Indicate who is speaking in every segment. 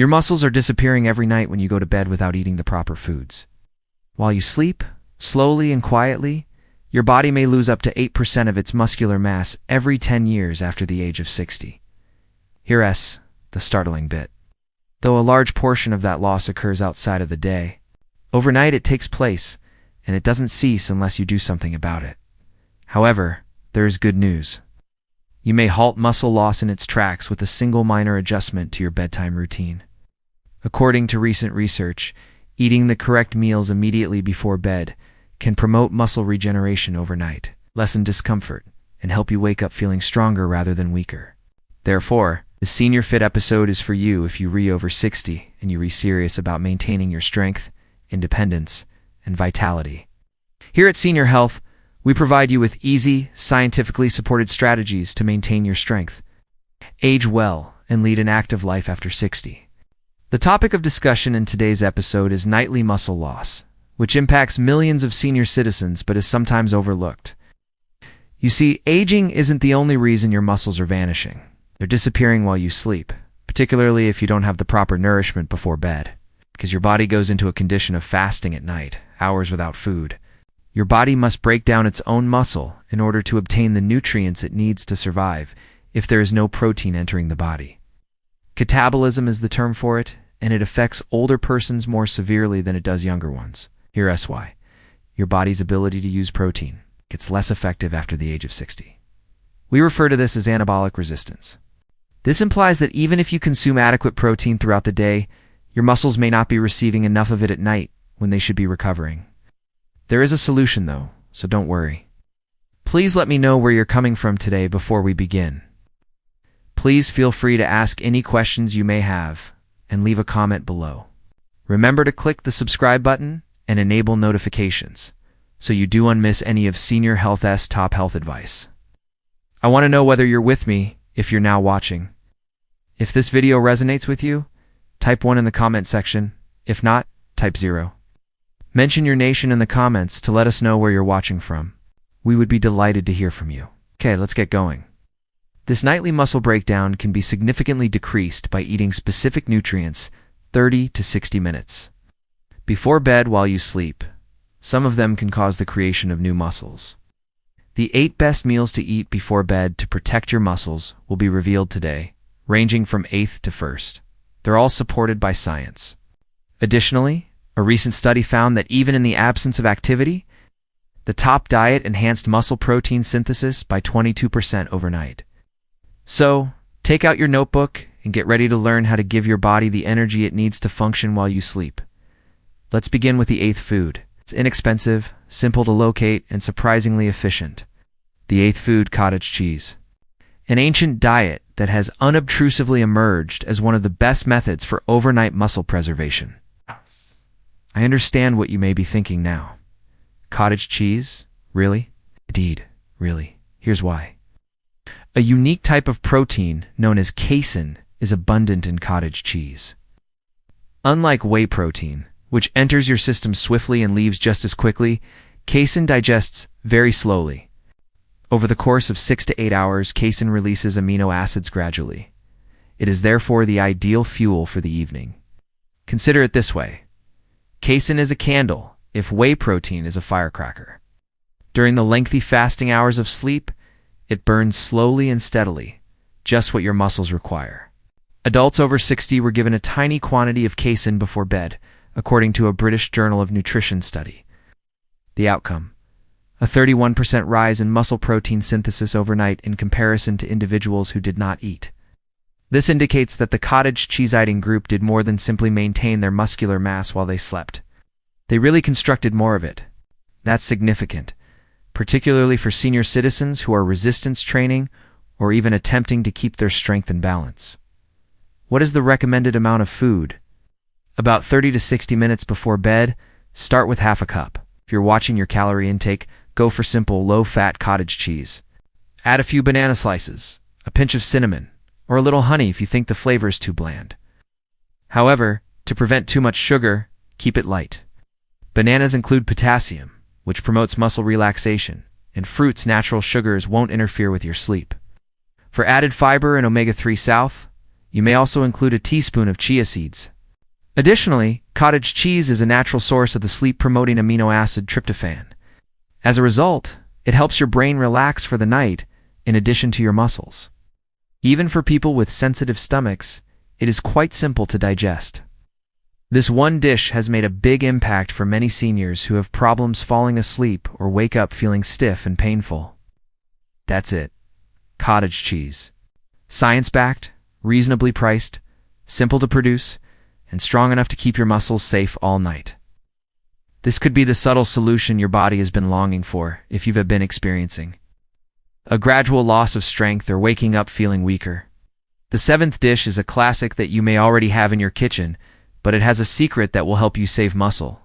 Speaker 1: Your muscles are disappearing every night when you go to bed without eating the proper foods. While you sleep, slowly and quietly, your body may lose up to 8% of its muscular mass every 10 years after the age of 60. Here's the startling bit. Though a large portion of that loss occurs outside of the day, overnight it takes place, and it doesn't cease unless you do something about it. However, there is good news. You may halt muscle loss in its tracks with a single minor adjustment to your bedtime routine. According to recent research, eating the correct meals immediately before bed can promote muscle regeneration overnight, lessen discomfort, and help you wake up feeling stronger rather than weaker. Therefore, the Senior Fit episode is for you if you're over 60 and you're serious about maintaining your strength, independence, and vitality. Here at Senior Health, we provide you with easy, scientifically supported strategies to maintain your strength, age well, and lead an active life after 60. The topic of discussion in today's episode is nightly muscle loss, which impacts millions of senior citizens but is sometimes overlooked. You see, aging isn't the only reason your muscles are vanishing. They're disappearing while you sleep, particularly if you don't have the proper nourishment before bed, because your body goes into a condition of fasting at night, hours without food. Your body must break down its own muscle in order to obtain the nutrients it needs to survive if there is no protein entering the body. Catabolism is the term for it, and it affects older persons more severely than it does younger ones. Here's why. Your body's ability to use protein gets less effective after the age of 60. We refer to this as anabolic resistance. This implies that even if you consume adequate protein throughout the day, your muscles may not be receiving enough of it at night when they should be recovering. There is a solution though, so don't worry. Please let me know where you're coming from today before we begin. Please feel free to ask any questions you may have and leave a comment below. Remember to click the subscribe button and enable notifications so you don't miss any of Senior Health's top health advice. I want to know whether you're with me if you're now watching. If this video resonates with you, type 1 in the comment section. If not, type 0. Mention your nation in the comments to let us know where you're watching from. We would be delighted to hear from you. Okay, let's get going. This nightly muscle breakdown can be significantly decreased by eating specific nutrients 30 to 60 minutes before bed while you sleep. Some of them can cause the creation of new muscles. The 8 best meals to eat before bed to protect your muscles will be revealed today, ranging from 8th to 1st. They're all supported by science. Additionally, a recent study found that even in the absence of activity, the top diet enhanced muscle protein synthesis by 22% overnight. So, take out your notebook and get ready to learn how to give your body the energy it needs to function while you sleep. Let's begin with the 8th food. It's inexpensive, simple to locate, and surprisingly efficient. The 8th food, cottage cheese. An ancient diet that has unobtrusively emerged as one of the best methods for overnight muscle preservation. I understand what you may be thinking now. Cottage cheese? Really? Indeed, really. Here's why. A unique type of protein known as casein is abundant in cottage cheese. Unlike whey protein, which enters your system swiftly and leaves just as quickly, casein digests very slowly. Over the course of 6 to 8 hours, casein releases amino acids gradually. It is therefore the ideal fuel for the evening. Consider it this way. Casein is a candle, if whey protein is a firecracker. During the lengthy fasting hours of sleep, it burns slowly and steadily, just what your muscles require. Adults over 60 were given a tiny quantity of casein before bed, according to a British Journal of Nutrition study. The outcome: a 31% rise in muscle protein synthesis overnight in comparison to individuals who did not eat. This indicates that the cottage cheese-eating group did more than simply maintain their muscular mass while they slept. They really constructed more of it. That's significant, particularly for senior citizens who are resistance training or even attempting to keep their strength in balance. What is the recommended amount of food? About 30 to 60 minutes before bed, start with half a cup. If you're watching your calorie intake, go for simple, low-fat cottage cheese. Add a few banana slices, a pinch of cinnamon, or a little honey if you think the flavor is too bland. However, to prevent too much sugar, keep it light. Bananas include potassium, which promotes muscle relaxation, and fruits' natural sugars won't interfere with your sleep. For added fiber and omega-3 south, You may also include a teaspoon of chia seeds. Additionally, cottage cheese is a natural source of the sleep-promoting amino acid tryptophan. As a result, it helps your brain relax for the night in addition to your muscles. Even for people with sensitive stomachs, it is quite simple to digest. This one dish has made a big impact for many seniors who have problems falling asleep or wake up feeling stiff and painful. That's it. Cottage cheese. Science-backed, reasonably priced, simple to produce, and strong enough to keep your muscles safe all night. This could be the subtle solution your body has been longing for if you've been experiencing a gradual loss of strength or waking up feeling weaker. The seventh dish is a classic that you may already have in your kitchen, but it has a secret that will help you save muscle.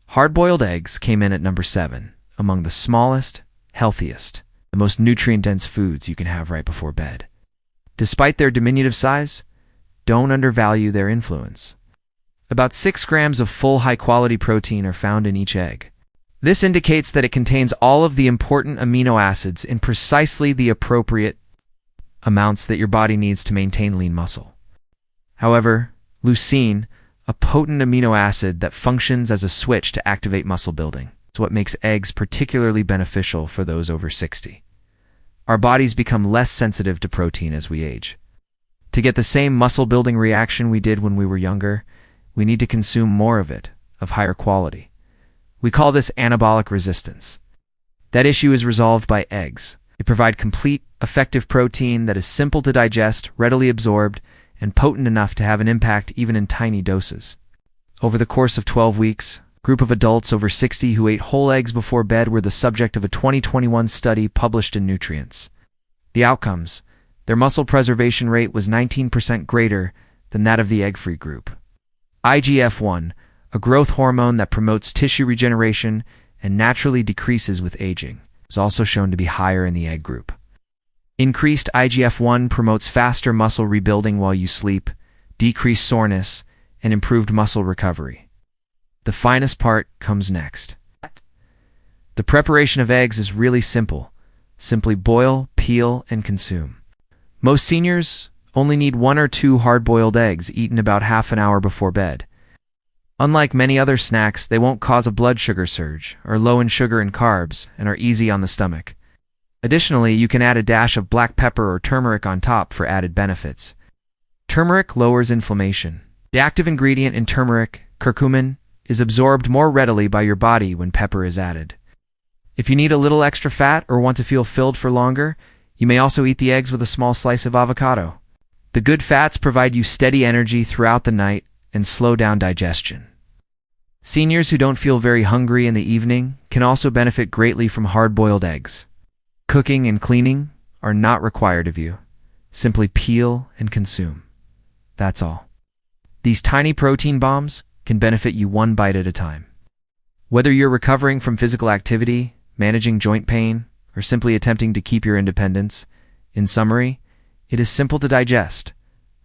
Speaker 1: Hard-boiled eggs came in at number 7, among the smallest, healthiest, the most nutrient-dense foods you can have right before bed. Despite their diminutive size, don't undervalue their influence. About 6 grams of full high-quality protein are found in each egg. This indicates that it contains all of the important amino acids in precisely the appropriate amounts that your body needs to maintain lean muscle. However, leucine, a potent amino acid that functions as a switch to activate muscle building, is what makes eggs particularly beneficial for those over 60. Our bodies become less sensitive to protein as we age. To get the same muscle-building reaction we did when we were younger, we need to consume more of it, of higher quality. We call this anabolic resistance. That issue is resolved by eggs. They provide complete, effective protein that is simple to digest, readily absorbed, and potent enough to have an impact even in tiny doses. Over the course of 12 weeks, a group of adults over 60 who ate whole eggs before bed were the subject of a 2021 study published in Nutrients. The outcomes: their muscle preservation rate was 19% greater than that of the egg-free group. IGF-1, a growth hormone that promotes tissue regeneration and naturally decreases with aging, is also shown to be higher in the egg group. Increased IGF-1 promotes faster muscle rebuilding while you sleep, decreased soreness, and improved muscle recovery. The finest part comes next. The preparation of eggs is really simple. Simply boil, peel, and consume. Most seniors only need 1 or 2 hard-boiled eggs eaten about half an hour before bed. Unlike many other snacks, they won't cause a blood sugar surge, are low in sugar and carbs, and are easy on the stomach. Additionally, you can add a dash of black pepper or turmeric on top for added benefits. Turmeric lowers inflammation. The active ingredient in turmeric, curcumin, is absorbed more readily by your body when pepper is added. If you need a little extra fat or want to feel filled for longer, you may also eat the eggs with a small slice of avocado. The good fats provide you steady energy throughout the night and slow down digestion. Seniors who don't feel very hungry in the evening can also benefit greatly from hard-boiled eggs. Cooking and cleaning are not required of you. Simply peel and consume. That's all. These tiny protein bombs can benefit you one bite at a time. Whether you're recovering from physical activity, managing joint pain, or simply attempting to keep your independence, in summary, it is simple to digest,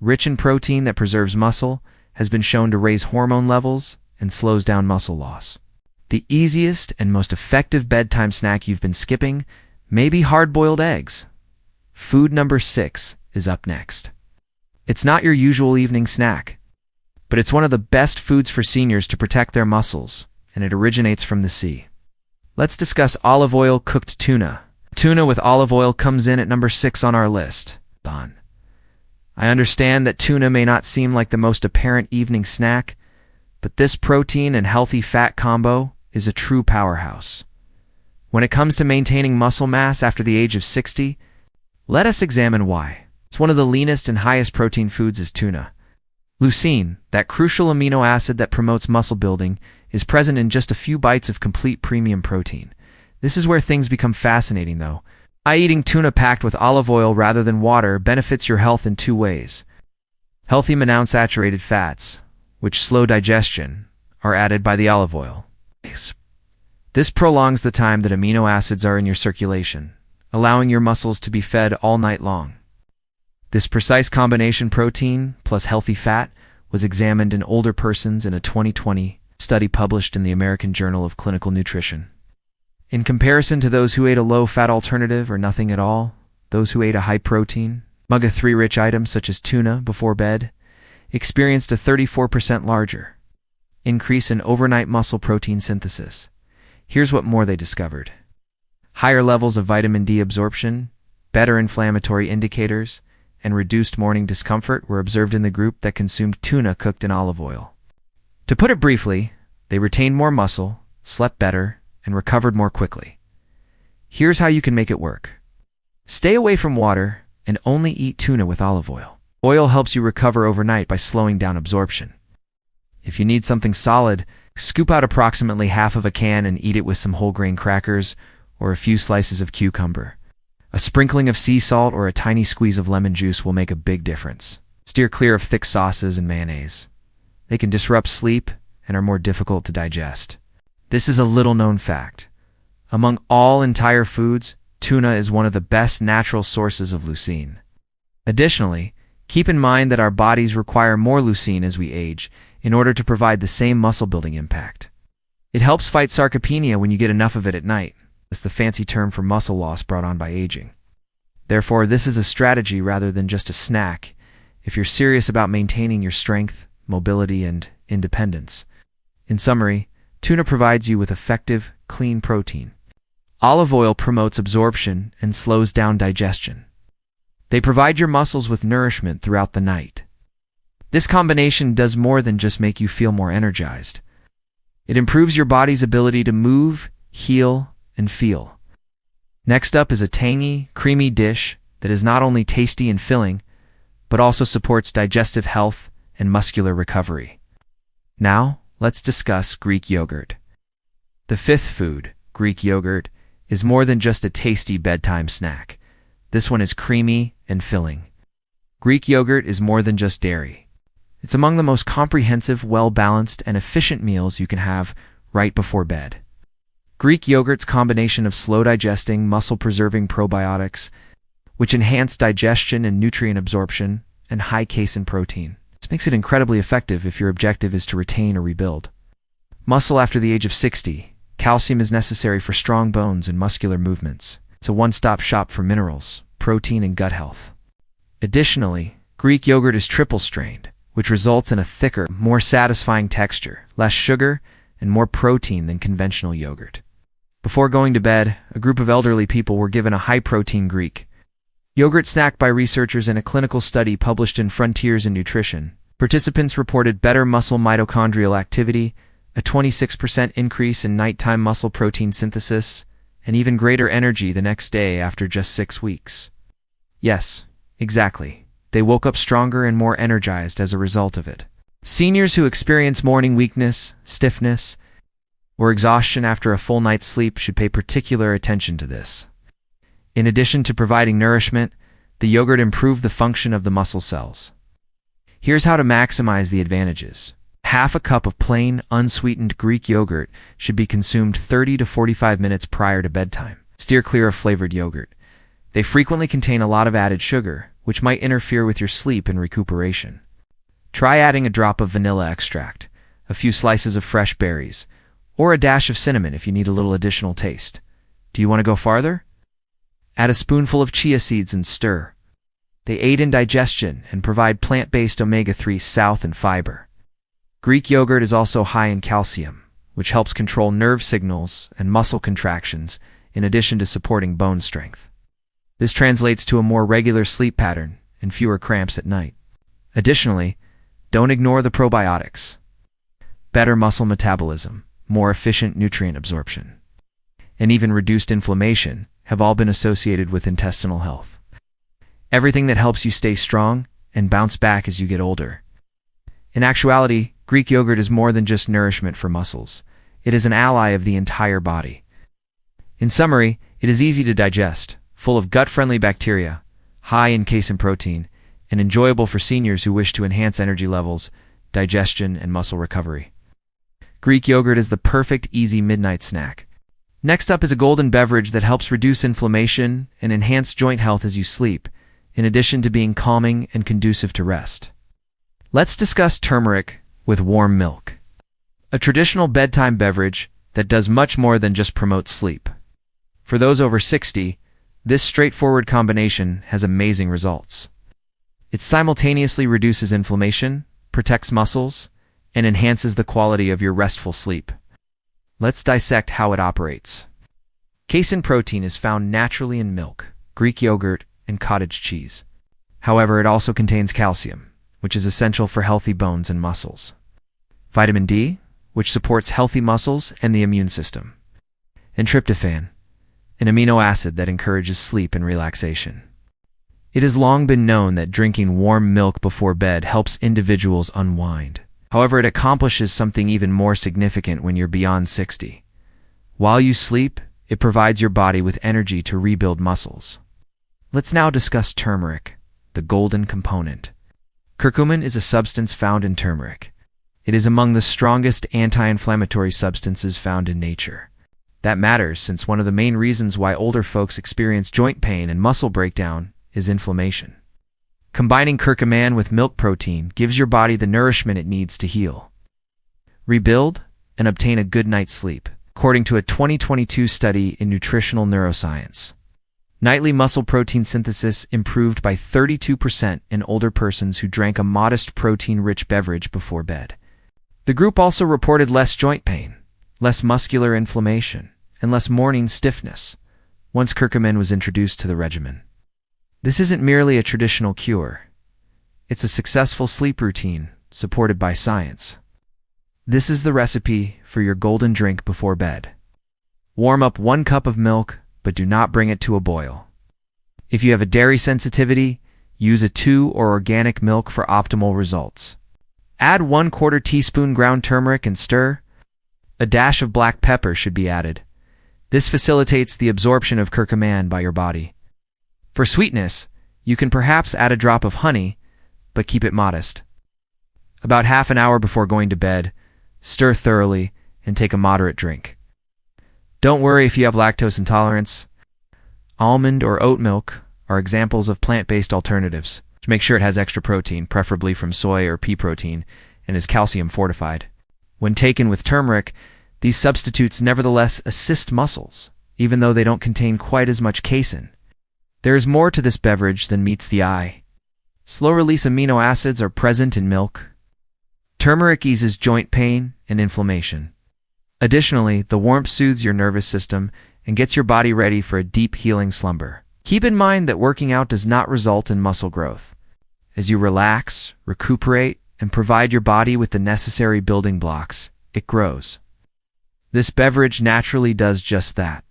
Speaker 1: rich in protein that preserves muscle, has been shown to raise hormone levels, and slows down muscle loss. The easiest and most effective bedtime snack you've been skipping may be hard-boiled eggs. Food number 6 is up next. It's not your usual evening snack, but it's one of the best foods for seniors to protect their muscles, and it originates from the sea. Let's discuss olive oil cooked tuna. Tuna with olive oil comes in at number 6 on our list. I understand that tuna may not seem like the most apparent evening snack, but this protein and healthy fat combo is a true powerhouse. When it comes to maintaining muscle mass after the age of 60, let us examine why. It's one of the leanest and highest protein foods is tuna. Leucine, that crucial amino acid that promotes muscle building, is present in just a few bites of complete premium protein. This is where things become fascinating, though. Eating tuna packed with olive oil rather than water benefits your health in 2 ways. Healthy monounsaturated fats, which slow digestion, are added by the olive oil. This prolongs the time that amino acids are in your circulation, allowing your muscles to be fed all night long. This precise combination protein plus healthy fat was examined in older persons in a 2020 study published in the American Journal of Clinical Nutrition. In comparison to those who ate a low-fat alternative or nothing at all, those who ate a high-protein, Omega-3 rich items such as tuna before bed experienced a 34% larger increase in overnight muscle protein synthesis. Here's what more they discovered. Higher levels of vitamin D absorption, better inflammatory indicators, and reduced morning discomfort were observed in the group that consumed tuna cooked in olive oil. To put it briefly, they retained more muscle, slept better, and recovered more quickly. Here's how you can make it work. Stay away from water and only eat tuna with olive oil. Oil helps you recover overnight by slowing down absorption. If you need something solid, scoop out approximately half of a can and eat it with some whole grain crackers or a few slices of cucumber. A sprinkling of sea salt or a tiny squeeze of lemon juice will make a big difference. Steer clear of thick sauces and mayonnaise. They can disrupt sleep and are more difficult to digest. This is a little-known fact. Among all entire foods, tuna is one of the best natural sources of leucine. Additionally, keep in mind that our bodies require more leucine as we age in order to provide the same muscle-building impact. It helps fight sarcopenia when you get enough of it at night. That's the fancy term for muscle loss brought on by aging. Therefore, this is a strategy rather than just a snack if you're serious about maintaining your strength, mobility, and independence. In summary, tuna provides you with effective, clean protein. Olive oil promotes absorption and slows down digestion. They provide your muscles with nourishment throughout the night. This combination does more than just make you feel more energized. It improves your body's ability to move, heal, and feel. Next up is a tangy, creamy dish that is not only tasty and filling, but also supports digestive health and muscular recovery. Now, let's discuss Greek yogurt. The fifth food, Greek yogurt, is more than just a tasty bedtime snack. This one is creamy and filling. Greek yogurt is more than just dairy. It's among the most comprehensive, well-balanced, and efficient meals you can have right before bed. Greek yogurt's combination of slow-digesting, muscle-preserving probiotics, which enhance digestion and nutrient absorption, and high casein protein. This makes it incredibly effective if your objective is to retain or rebuild muscle after the age of 60. Calcium is necessary for strong bones and muscular movements. It's a one-stop shop for minerals, protein, and gut health. Additionally, Greek yogurt is triple-strained, which results in a thicker, more satisfying texture, less sugar, and more protein than conventional yogurt. Before going to bed, a group of elderly people were given a high-protein Greek yogurt snack by researchers in a clinical study published in Frontiers in Nutrition. Participants reported better muscle mitochondrial activity, a 26% increase in nighttime muscle protein synthesis, and even greater energy the next day after just 6 weeks. Yes, exactly. They woke up stronger and more energized as a result of it. Seniors who experience morning weakness, stiffness, or exhaustion after a full night's sleep should pay particular attention to this. In addition to providing nourishment, the yogurt improved the function of the muscle cells. Here's how to maximize the advantages. Half a cup of plain, unsweetened Greek yogurt should be consumed 30 to 45 minutes prior to bedtime. Steer clear of flavored yogurt. They frequently contain a lot of added sugar, which might interfere with your sleep and recuperation. Try adding a drop of vanilla extract, a few slices of fresh berries, or a dash of cinnamon if you need a little additional taste. Do you want to go farther? Add a spoonful of chia seeds and stir. They aid in digestion and provide plant-based omega-3 south and fiber. Greek yogurt is also high in calcium, which helps control nerve signals and muscle contractions in addition to supporting bone strength. This translates to a more regular sleep pattern and fewer cramps at night. Additionally, don't ignore the probiotics. Better muscle metabolism, more efficient nutrient absorption, and even reduced inflammation have all been associated with intestinal health. Everything that helps you stay strong and bounce back as you get older. In actuality, Greek yogurt is more than just nourishment for muscles. It is an ally of the entire body. In summary, it is easy to digest, full of gut-friendly bacteria, high in casein protein, and enjoyable for seniors who wish to enhance energy levels, digestion, and muscle recovery. Greek yogurt is the perfect, easy midnight snack. Next up is a golden beverage that helps reduce inflammation and enhance joint health as you sleep, in addition to being calming and conducive to rest. Let's discuss turmeric with warm milk. A traditional bedtime beverage that does much more than just promote sleep. For those over 60, this straightforward combination has amazing results. It simultaneously reduces inflammation, protects muscles, and enhances the quality of your restful sleep. Let's dissect how it operates. Casein protein is found naturally in milk, Greek yogurt, and cottage cheese. However, it also contains calcium, which is essential for healthy bones and muscles. Vitamin D, which supports healthy muscles and the immune system. And tryptophan, an amino acid that encourages sleep and relaxation. It has long been known that drinking warm milk before bed helps individuals unwind. However, it accomplishes something even more significant when you're beyond 60. While you sleep, it provides your body with energy to rebuild muscles. Let's now discuss turmeric, the golden component. Curcumin is a substance found in turmeric. It is among the strongest anti-inflammatory substances found in nature. That matters since one of the main reasons why older folks experience joint pain and muscle breakdown is inflammation. Combining curcumin with milk protein gives your body the nourishment it needs to heal, rebuild, and obtain a good night's sleep, according to a 2022 study in Nutritional Neuroscience. Nightly muscle protein synthesis improved by 32% in older persons who drank a modest protein-rich beverage before bed. The group also reported less joint pain, less muscular inflammation, and less morning stiffness once curcumin was introduced to the regimen. This isn't merely a traditional cure. It's a successful sleep routine supported by science. This is the recipe for your golden drink before bed. Warm up 1 cup of milk, but do not bring it to a boil. If you have a dairy sensitivity, use a 2 or organic milk for optimal results. Add 1/4 teaspoon ground turmeric and stir. A dash of black pepper should be added. This facilitates the absorption of curcumin by your body. For sweetness, you can perhaps add a drop of honey, but keep it modest. About half an hour before going to bed, stir thoroughly and take a moderate drink. Don't worry if you have lactose intolerance. Almond or oat milk are examples of plant-based alternatives. Make sure it has extra protein, preferably from soy or pea protein, and is calcium fortified. When taken with turmeric, these substitutes nevertheless assist muscles, even though they don't contain quite as much casein. There is more to this beverage than meets the eye. Slow-release amino acids are present in milk. Turmeric eases joint pain and inflammation. Additionally, the warmth soothes your nervous system and gets your body ready for a deep healing slumber. Keep in mind that working out does not result in muscle growth. As you relax, recuperate, and provide your body with the necessary building blocks, it grows. This beverage naturally does just that.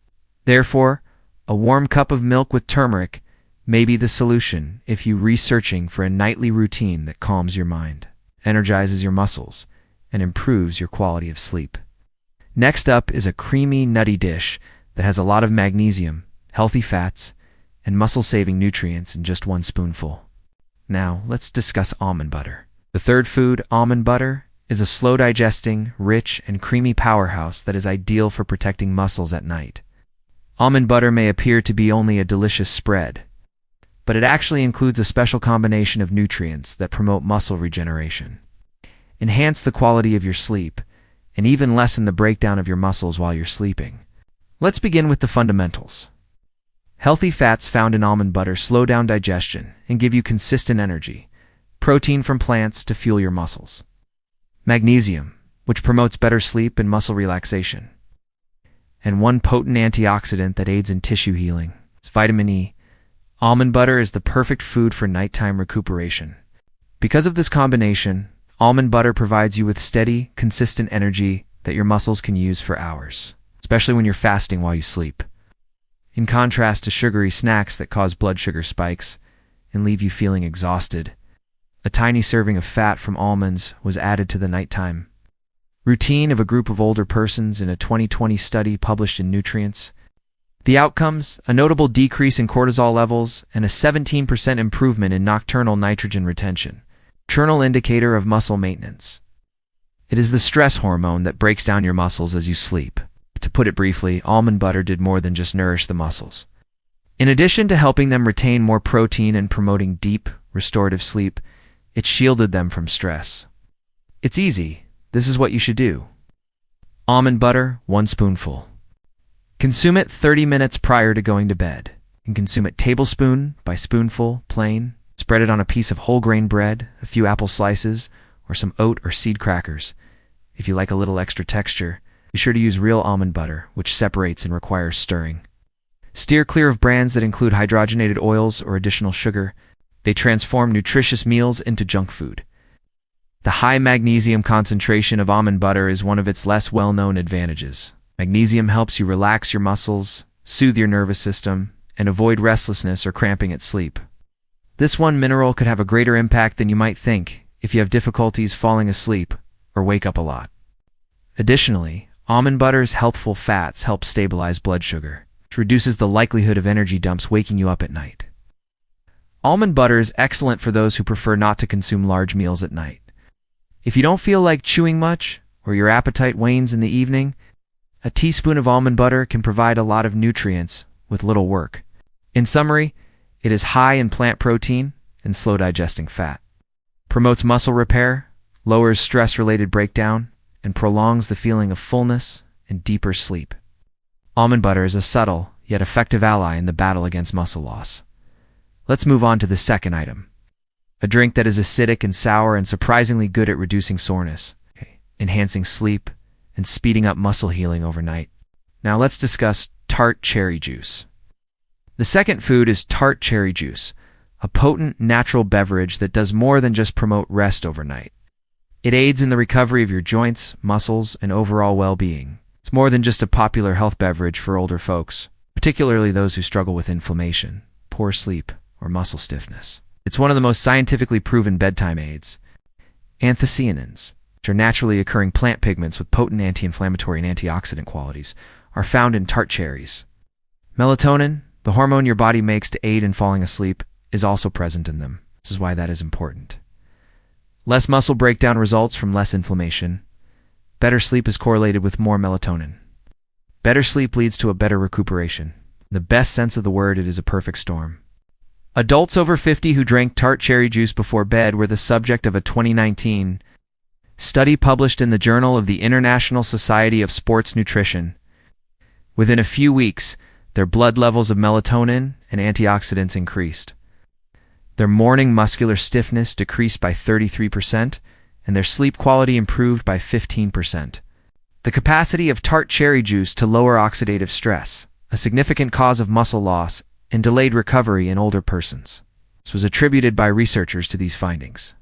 Speaker 1: Therefore, a warm cup of milk with turmeric may be the solution if you're researching for a nightly routine that calms your mind, energizes your muscles, and improves your quality of sleep. Next up is a creamy, nutty dish that has a lot of magnesium, healthy fats, and muscle-saving nutrients in just 1 spoonful. Now, let's discuss almond butter. The third food, almond butter, is a slow-digesting, rich, and creamy powerhouse that is ideal for protecting muscles at night. Almond butter may appear to be only a delicious spread, but it actually includes a special combination of nutrients that promote muscle regeneration, enhance the quality of your sleep, and even lessen the breakdown of your muscles while you're sleeping. Let's begin with the fundamentals. Healthy fats found in almond butter slow down digestion and give you consistent energy, protein from plants to fuel your muscles. Magnesium, which promotes better sleep and muscle relaxation. And one potent antioxidant that aids in tissue healing. It's vitamin E. Almond butter is the perfect food for nighttime recuperation. Because of this combination, almond butter provides you with steady, consistent energy that your muscles can use for hours, especially when you're fasting while you sleep. In contrast to sugary snacks that cause blood sugar spikes and leave you feeling exhausted, a tiny serving of fat from almonds was added to the nighttime routine of a group of older persons in a 2020 study published in Nutrients. The outcomes: a notable decrease in cortisol levels and a 17% improvement in nocturnal nitrogen retention, diurnal indicator of muscle maintenance. It is the stress hormone that breaks down your muscles as you sleep. To put it briefly, almond butter did more than just nourish the muscles. In addition to helping them retain more protein and promoting deep, restorative sleep, it shielded them from stress. It's easy. This is what you should do. Almond butter, 1 spoonful. Consume it 30 minutes prior to going to bed, and consume it tablespoon by spoonful, plain. Spread it on a piece of whole grain bread, a few apple slices, or some oat or seed crackers. If you like a little extra texture, be sure to use real almond butter, which separates and requires stirring. Steer clear of brands that include hydrogenated oils or additional sugar. They transform nutritious meals into junk food. The high magnesium concentration of almond butter is one of its less well-known advantages. Magnesium helps you relax your muscles, soothe your nervous system, and avoid restlessness or cramping at sleep. This one mineral could have a greater impact than you might think if you have difficulties falling asleep or wake up a lot. Additionally, almond butter's healthful fats help stabilize blood sugar, which reduces the likelihood of energy dumps waking you up at night. Almond butter is excellent for those who prefer not to consume large meals at night. If you don't feel like chewing much, or your appetite wanes in the evening, a teaspoon of almond butter can provide a lot of nutrients with little work. In summary, it is high in plant protein and slow digesting fat. Promotes muscle repair, lowers stress-related breakdown, and prolongs the feeling of fullness and deeper sleep. Almond butter is a subtle, yet effective ally in the battle against muscle loss. Let's move on to the second item. A drink that is acidic and sour and surprisingly good at reducing soreness, enhancing sleep, and speeding up muscle healing overnight. Now let's discuss tart cherry juice. The second food is tart cherry juice, a potent natural beverage that does more than just promote rest overnight. It aids in the recovery of your joints, muscles, and overall well-being. It's more than just a popular health beverage for older folks, particularly those who struggle with inflammation, poor sleep, or muscle stiffness. It's one of the most scientifically proven bedtime aids. Anthocyanins, which are naturally occurring plant pigments with potent anti-inflammatory and antioxidant qualities, are found in tart cherries. Melatonin, the hormone your body makes to aid in falling asleep, is also present in them. This is why that is important. Less muscle breakdown results from less inflammation. Better sleep is correlated with more melatonin. Better sleep leads to a better recuperation. In the best sense of the word, it is a perfect storm. Adults over 50 who drank tart cherry juice before bed were the subject of a 2019 study published in the Journal of the International Society of Sports Nutrition. Within a few weeks, their blood levels of melatonin and antioxidants increased. Their morning muscular stiffness decreased by 33%, and their sleep quality improved by 15%. The capacity of tart cherry juice to lower oxidative stress, a significant cause of muscle loss and delayed recovery in older persons. This was attributed by researchers to these findings.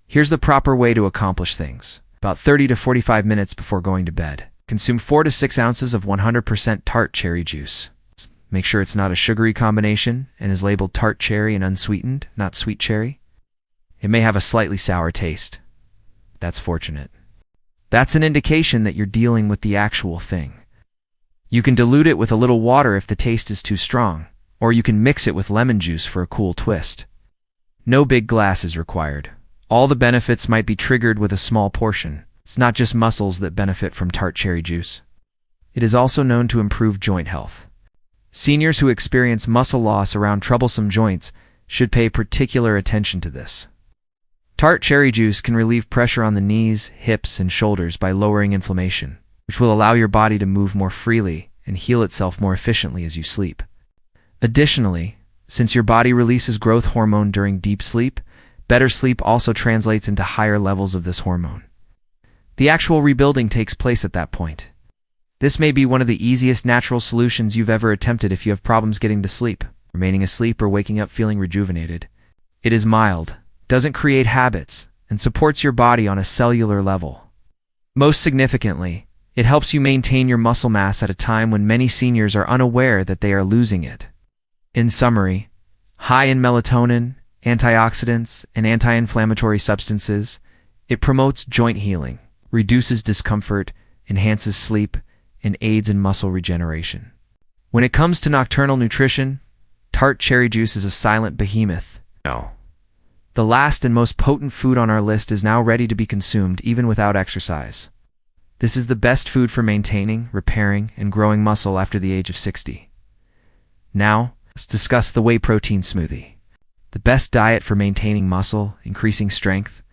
Speaker 1: Here's the proper way to accomplish things. About 30 to 45 minutes before going to bed, consume 4 to 6 ounces of 100% tart cherry juice. Make sure it's not a sugary combination and is labeled tart cherry and unsweetened, not sweet cherry. It may have a slightly sour taste. That's fortunate. That's an indication that you're dealing with the actual thing. You can dilute it with a little water if the taste is too strong, or you can mix it with lemon juice for a cool twist. No big glass is required. All the benefits might be triggered with a small portion. It's not just muscles that benefit from tart cherry juice. It is also known to improve joint health. Seniors who experience muscle loss around troublesome joints should pay particular attention to this. Tart cherry juice can relieve pressure on the knees, hips, and shoulders by lowering inflammation, which will allow your body to move more freely and heal itself more efficiently as you sleep. Additionally, since your body releases growth hormone during deep sleep, better sleep also translates into higher levels of this hormone. The actual rebuilding takes place at that point. This may be one of the easiest natural solutions you've ever attempted if you have problems getting to sleep, remaining asleep, or waking up feeling rejuvenated. It is mild, doesn't create habits, and supports your body on a cellular level. Most significantly, it helps you maintain your muscle mass at a time when many seniors are unaware that they are losing it. In summary, high in melatonin, antioxidants, and anti-inflammatory substances, it promotes joint healing, reduces discomfort, enhances sleep, and aids in muscle regeneration. When it comes to nocturnal nutrition, tart cherry juice is a silent behemoth. No. The last and most potent food on our list is now ready to be consumed even without exercise. This is the best food for maintaining, repairing, and growing muscle after the age of 60. Now, let's discuss the whey protein smoothie. The best diet for maintaining muscle, increasing strength,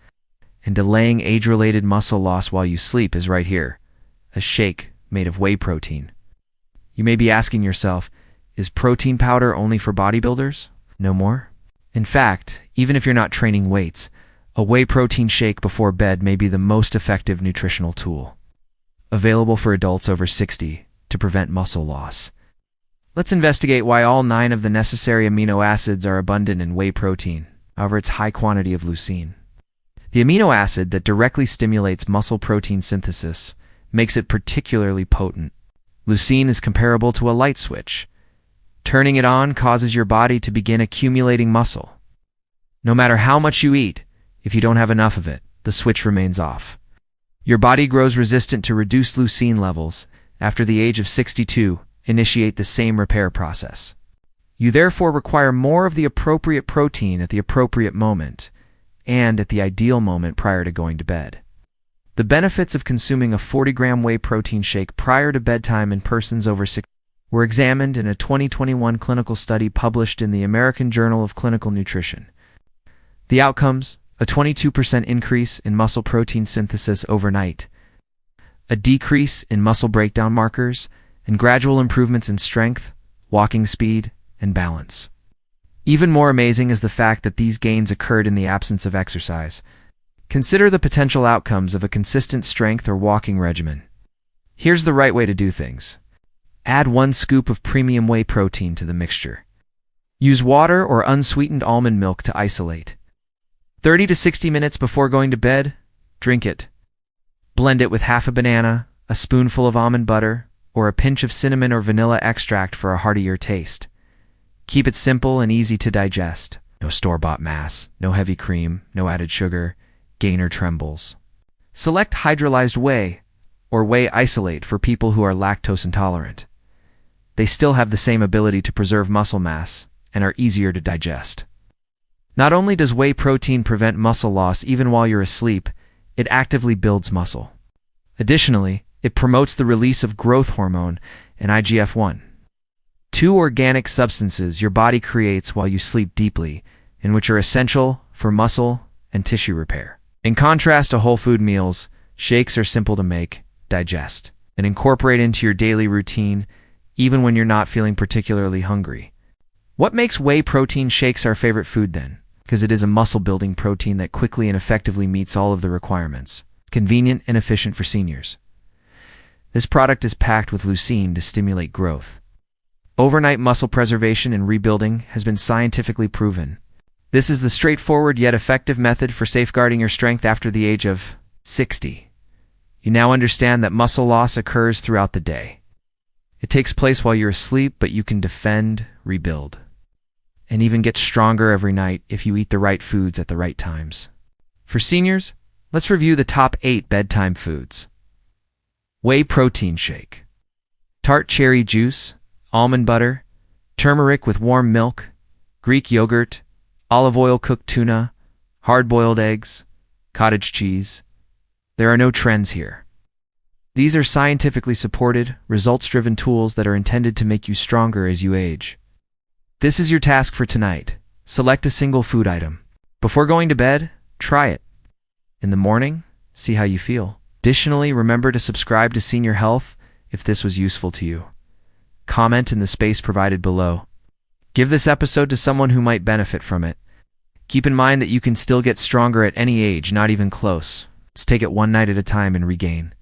Speaker 1: and delaying age-related muscle loss while you sleep is right here, a shake made of whey protein. You may be asking yourself, is protein powder only for bodybuilders? No more? In fact, even if you're not training weights, a whey protein shake before bed may be the most effective nutritional tool. Available for adults over 60 to prevent muscle loss. Let's investigate why all 9 of the necessary amino acids are abundant in whey protein, over its high quantity of leucine. The amino acid that directly stimulates muscle protein synthesis makes it particularly potent. Leucine is comparable to a light switch. Turning it on causes your body to begin accumulating muscle. No matter how much you eat, if you don't have enough of it, the switch remains off. Your body grows resistant to reduced leucine levels. After the age of 62, initiate the same repair process. You therefore require more of the appropriate protein at the appropriate moment, and at the ideal moment prior to going to bed. The benefits of consuming a 40-gram whey protein shake prior to bedtime in persons over 60 were examined in a 2021 clinical study published in the American Journal of Clinical Nutrition. The outcomes: a 22% increase in muscle protein synthesis overnight, a decrease in muscle breakdown markers, and gradual improvements in strength, walking speed, and balance. Even more amazing is the fact that these gains occurred in the absence of exercise. Consider the potential outcomes of a consistent strength or walking regimen. Here's the right way to do things. Add 1 scoop of premium whey protein to the mixture. Use water or unsweetened almond milk to isolate. 30 to 60 minutes before going to bed, drink it. Blend it with half a banana, a spoonful of almond butter, or a pinch of cinnamon or vanilla extract for a heartier taste. Keep it simple and easy to digest. No store-bought mass, no heavy cream, no added sugar, gain or trembles. Select hydrolyzed whey or whey isolate for people who are lactose intolerant. They still have the same ability to preserve muscle mass and are easier to digest. Not only does whey protein prevent muscle loss even while you're asleep, it actively builds muscle. Additionally, it promotes the release of growth hormone and IGF-1, 2 organic substances your body creates while you sleep deeply, and which are essential for muscle and tissue repair. In contrast to whole food meals, shakes are simple to make, digest, and incorporate into your daily routine, even when you're not feeling particularly hungry. What makes whey protein shakes our favorite food then? Because it is a muscle-building protein that quickly and effectively meets all of the requirements. Convenient and efficient for seniors. This product is packed with leucine to stimulate growth. Overnight muscle preservation and rebuilding has been scientifically proven. This is the straightforward yet effective method for safeguarding your strength after the age of 60. You now understand that muscle loss occurs throughout the day. It takes place while you're asleep, but you can defend, rebuild, and even get stronger every night if you eat the right foods at the right times. For seniors, let's review the top 8 bedtime foods. Whey protein shake. Tart cherry juice, almond butter, turmeric with warm milk, Greek yogurt, olive oil cooked tuna, hard-boiled eggs, cottage cheese. There are no trends here. These are scientifically supported, results-driven tools that are intended to make you stronger as you age. This is your task for tonight. Select a single food item. Before going to bed, try it. In the morning, see how you feel. Additionally, remember to subscribe to Senior Health if this was useful to you. Comment in the space provided below. Give this episode to someone who might benefit from it. Keep in mind that you can still get stronger at any age, not even close. Let's take it one night at a time and regain.